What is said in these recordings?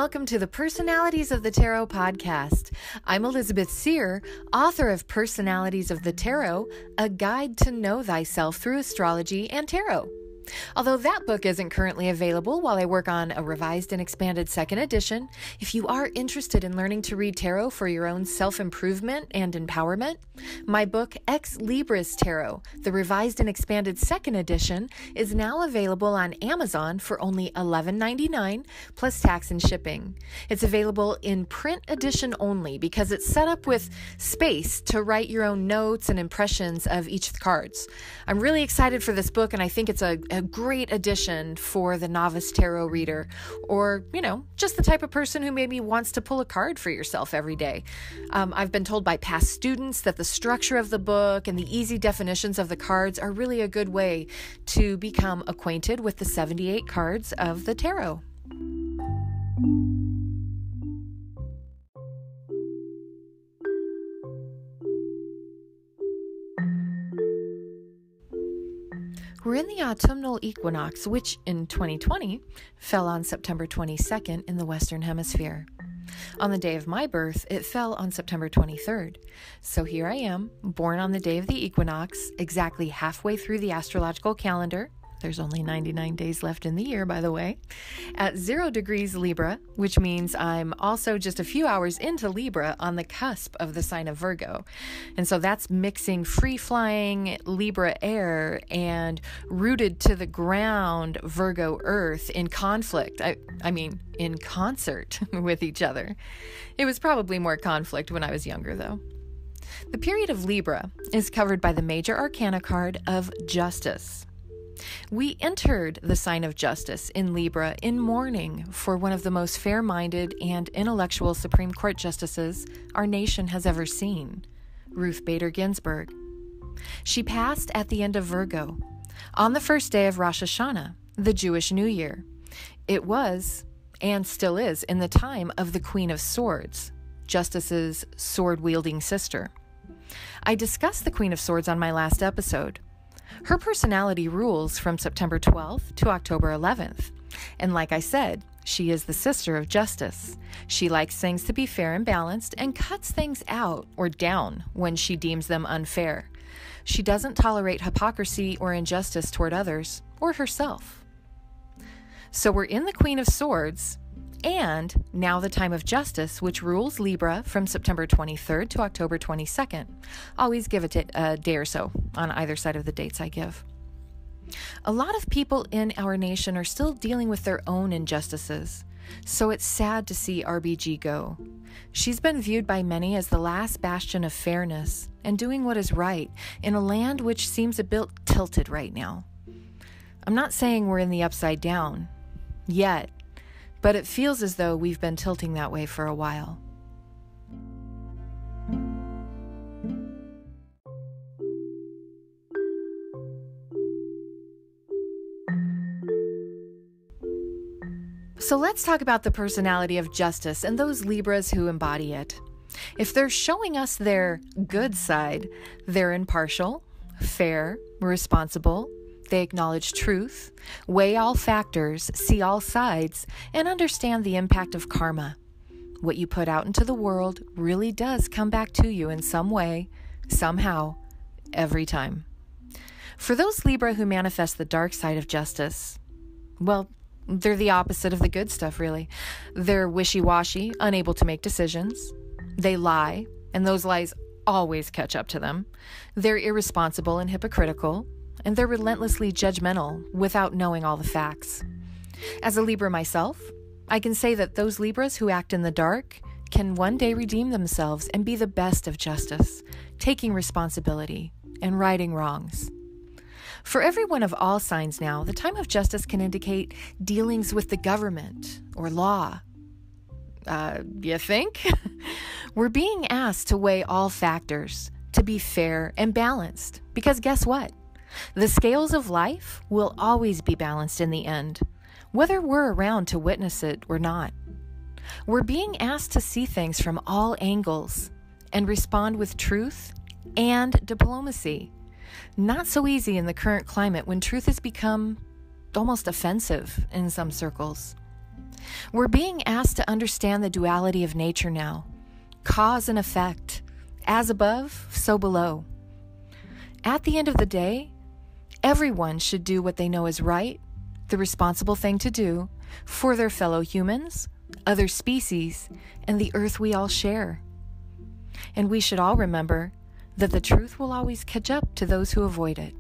welcome to the Personalities of the Tarot podcast. I'm Elizabeth Seer, author of Personalities of the Tarot, a guide to know thyself through astrology and tarot. Although that book isn't currently available while I work on a revised and expanded second edition, if you are interested in learning to read tarot for your own self-improvement and empowerment, my book, Ex Libris Tarot, the revised and expanded second edition, is now available on Amazon for only $11.99 plus tax and shipping. It's available in print edition only because it's set up with space to write your own notes and impressions of each of the cards. I'm really excited for this book, and I think it's a great addition for the novice tarot reader, or, just the type of person who maybe wants to pull a card for yourself every day. I've been told by past students that the structure of the book and the easy definitions of the cards are really a good way to become acquainted with the 78 cards of the tarot. We're in the autumnal equinox, which in 2020 fell on September 22nd in the Western Hemisphere. On the day of my birth, it fell on September 23rd. So here I am, born on the day of the equinox, exactly halfway through the astrological calendar. There's only 99 days left in the year, by the way, at 0 degrees Libra, which means I'm also just a few hours into Libra on the cusp of the sign of Virgo. And so that's mixing free-flying Libra air and rooted to the ground Virgo earth in conflict. In concert with each other. It was probably more conflict when I was younger, though. The period of Libra is covered by the major arcana card of Justice. We entered the sign of Justice in Libra in mourning for one of the most fair-minded and intellectual Supreme Court justices our nation has ever seen, Ruth Bader Ginsburg. She passed at the end of Virgo, on the first day of Rosh Hashanah, the Jewish New Year. It was, and still is, in the time of the Queen of Swords, Justice's sword-wielding sister. I discussed the Queen of Swords on my last episode. Her personality rules from September 12th to October 11th. And like I said, she is the sister of Justice. She likes things to be fair and balanced and cuts things out or down when she deems them unfair. She doesn't tolerate hypocrisy or injustice toward others or herself. So we're in the Queen of Swords, and now the time of Justice, which rules Libra from September 23rd to October 22nd. Always give it a day or so on either side of the dates I give. A lot of people in our nation are still dealing with their own injustices, so it's sad to see RBG go. She's been viewed by many as the last bastion of fairness and doing what is right in a land which seems a bit tilted right now. I'm not saying we're in the upside down yet, but it feels as though we've been tilting that way for a while. So let's talk about the personality of Justice and those Libras who embody it. If they're showing us their good side, they're impartial, fair, responsible. They acknowledge truth, weigh all factors, see all sides, and understand the impact of karma. What you put out into the world really does come back to you in some way, somehow, every time. For those Libra who manifest the dark side of Justice, well, they're the opposite of the good stuff, really. They're wishy-washy, unable to make decisions. They lie, and those lies always catch up to them. They're irresponsible and hypocritical, and they're relentlessly judgmental without knowing all the facts. As a Libra myself, I can say that those Libras who act in the dark can one day redeem themselves and be the best of justice, taking responsibility and righting wrongs. For everyone of all signs now, the time of Justice can indicate dealings with the government or law. You think? We're being asked to weigh all factors, to be fair and balanced, because guess what? The scales of life will always be balanced in the end, whether we're around to witness it or not. We're being asked to see things from all angles and respond with truth and diplomacy. Not so easy in the current climate when truth has become almost offensive in some circles. We're being asked to understand the duality of nature now, cause and effect, as above, so below. At the end of the day, everyone should do what they know is right, the responsible thing to do, for their fellow humans, other species, and the earth we all share. And we should all remember that the truth will always catch up to those who avoid it.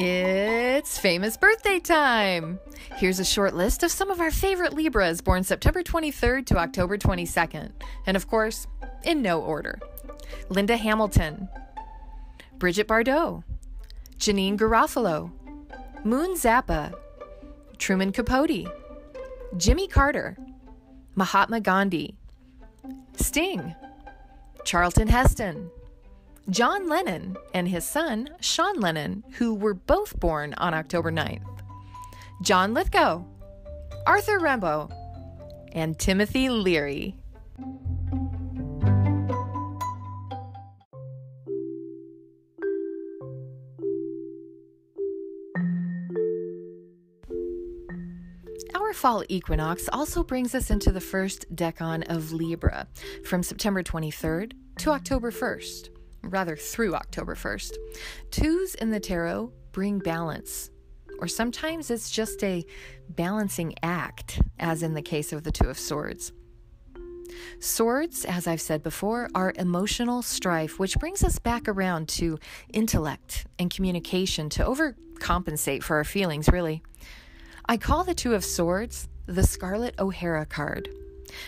It's famous birthday time! Here's a short list of some of our favorite Libras born September 23rd to October 22nd. And of course, in no order. Linda Hamilton, Bridget Bardot, Janine Garofalo, Moon Zappa, Truman Capote, Jimmy Carter, Mahatma Gandhi, Sting, Charlton Heston, John Lennon and his son, Sean Lennon, who were both born on October 9th, John Lithgow, Arthur Rimbaud, and Timothy Leary. Our fall equinox also brings us into the first decan of Libra from September 23rd to October 1st. Rather, through October 1st. Twos in the tarot bring balance, or sometimes it's just a balancing act, as in the case of the Two of Swords. Swords, as I've said before, are emotional strife, which brings us back around to intellect and communication to overcompensate for our feelings, really. I call the Two of Swords the Scarlett O'Hara card.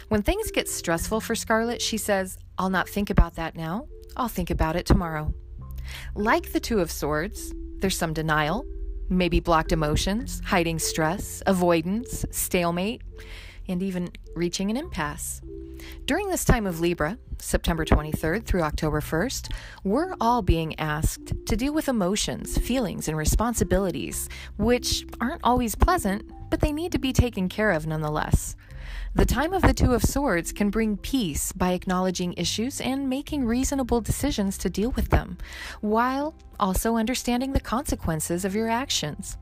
When things get stressful for Scarlett, she says, "I'll not think about that now. I'll think about it tomorrow." Like the Two of Swords, there's some denial, maybe blocked emotions, hiding stress, avoidance, stalemate, and even reaching an impasse. During this time of Libra, September 23rd through October 1st, we're all being asked to deal with emotions, feelings, and responsibilities, which aren't always pleasant, but they need to be taken care of nonetheless. The time of the Two of Swords can bring peace by acknowledging issues and making reasonable decisions to deal with them, while also understanding the consequences of your actions.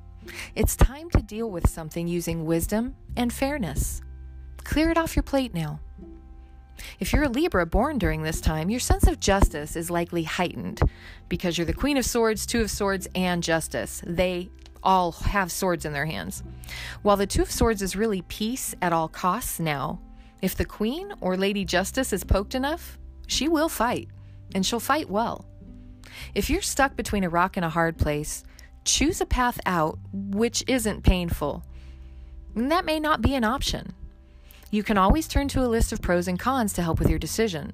It's time to deal with something using wisdom and fairness. Clear it off your plate now. If you're a Libra born during this time, your sense of justice is likely heightened because you're the Queen of Swords, Two of Swords, and Justice. They all have swords in their hands. While the Two of Swords is really peace at all costs now, if the Queen or Lady Justice is poked enough, she will fight, and she'll fight well. If you're stuck between a rock and a hard place, choose a path out which isn't painful. And that may not be an option. You can always turn to a list of pros and cons to help with your decision.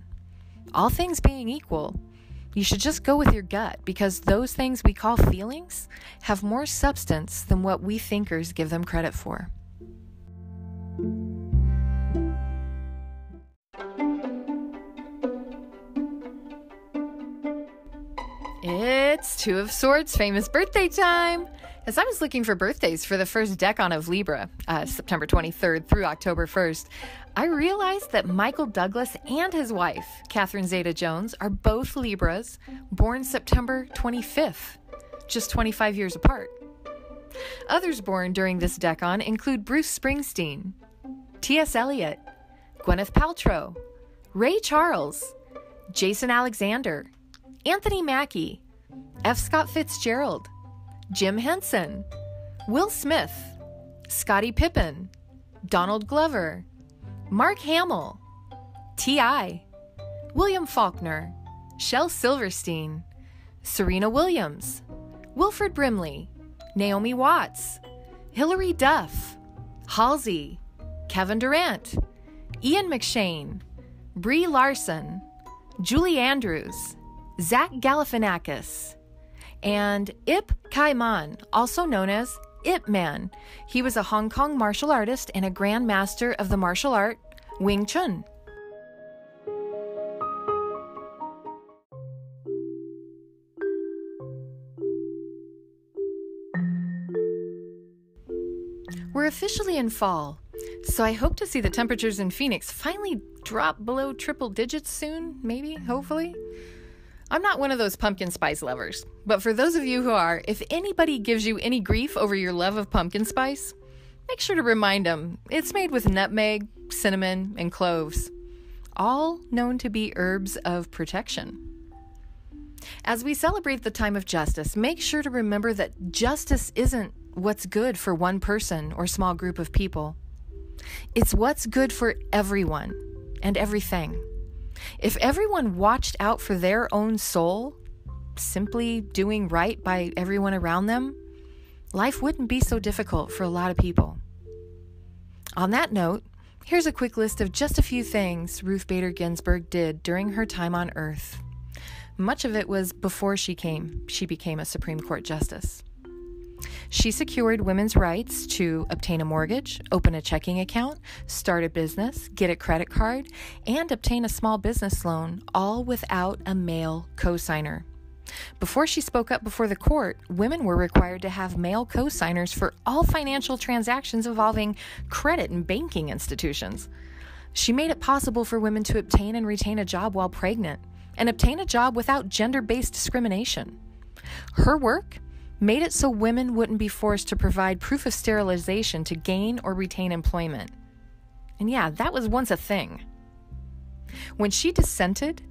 All things being equal, you should just go with your gut, because those things we call feelings have more substance than what we thinkers give them credit for. It's Two of Swords famous birthday time! As I was looking for birthdays for the first decan of Libra, September 23rd through October 1st, I realized that Michael Douglas and his wife, Catherine Zeta-Jones, are both Libras, born September 25th, just 25 years apart. Others born during this decan include Bruce Springsteen, T.S. Eliot, Gwyneth Paltrow, Ray Charles, Jason Alexander, Anthony Mackie, F. Scott Fitzgerald, Jim Henson, Will Smith, Scottie Pippen, Donald Glover, Mark Hamill, T.I., William Faulkner, Shel Silverstein, Serena Williams, Wilfred Brimley, Naomi Watts, Hilary Duff, Halsey, Kevin Durant, Ian McShane, Brie Larson, Julie Andrews, Zach Galifianakis, and Ip Kai-man, also known as Ip Man. He was a Hong Kong martial artist and a Grand Master of the martial art Wing Chun. We're officially in fall, so I hope to see the temperatures in Phoenix finally drop below triple digits soon, maybe, hopefully. I'm not one of those pumpkin spice lovers, but for those of you who are, if anybody gives you any grief over your love of pumpkin spice, make sure to remind them it's made with nutmeg, cinnamon, and cloves, all known to be herbs of protection. As we celebrate the time of justice, make sure to remember that justice isn't what's good for one person or small group of people. It's what's good for everyone and everything. If everyone watched out for their own soul, simply doing right by everyone around them, life wouldn't be so difficult for a lot of people. On that note, here's a quick list of just a few things Ruth Bader Ginsburg did during her time on Earth. Much of it was before she became a Supreme Court justice. She secured women's rights to obtain a mortgage, open a checking account, start a business, get a credit card, and obtain a small business loan, all without a male co-signer. Before she spoke up before the court, women were required to have male co-signers for all financial transactions involving credit and banking institutions. She made it possible for women to obtain and retain a job while pregnant, and obtain a job without gender-based discrimination. Her work made it so women wouldn't be forced to provide proof of sterilization to gain or retain employment. And yeah, that was once a thing. When she dissented,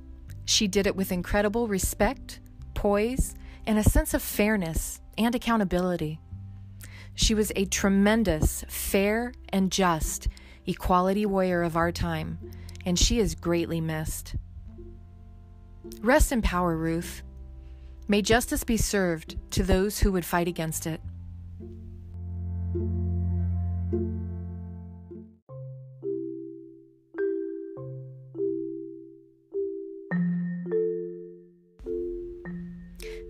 she did it with incredible respect, poise, and a sense of fairness and accountability. She was a tremendous, fair, and just equality warrior of our time, and she is greatly missed. Rest in power, Ruth. May justice be served to those who would fight against it.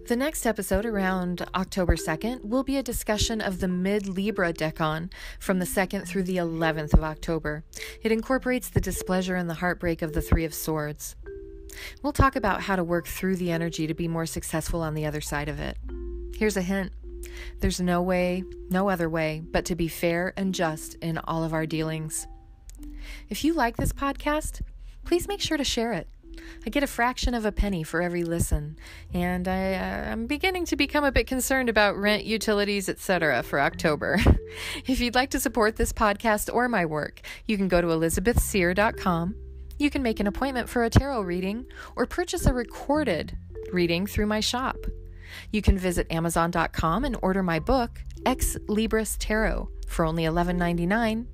The next episode, around October 2nd, will be a discussion of the mid-Libra decan from the 2nd through the 11th of October. It incorporates the displeasure and the heartbreak of the Three of Swords. We'll talk about how to work through the energy to be more successful on the other side of it. Here's a hint. There's no other way, but to be fair and just in all of our dealings. If you like this podcast, please make sure to share it. I get a fraction of a penny for every listen, and I'm beginning to become a bit concerned about rent, utilities, etc. for October. If you'd like to support this podcast or my work, you can go to elizabethseer.com. You can make an appointment for a tarot reading or purchase a recorded reading through my shop. You can visit Amazon.com and order my book, Ex Libris Tarot, for only $11.99.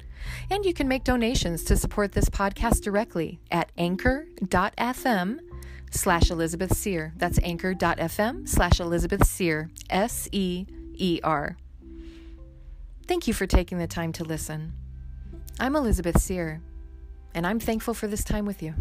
And you can make donations to support this podcast directly at anchor.fm/Elizabeth Seer. That's anchor.fm/Elizabeth Seer, SEER. Thank you for taking the time to listen. I'm Elizabeth Seer, and I'm thankful for this time with you.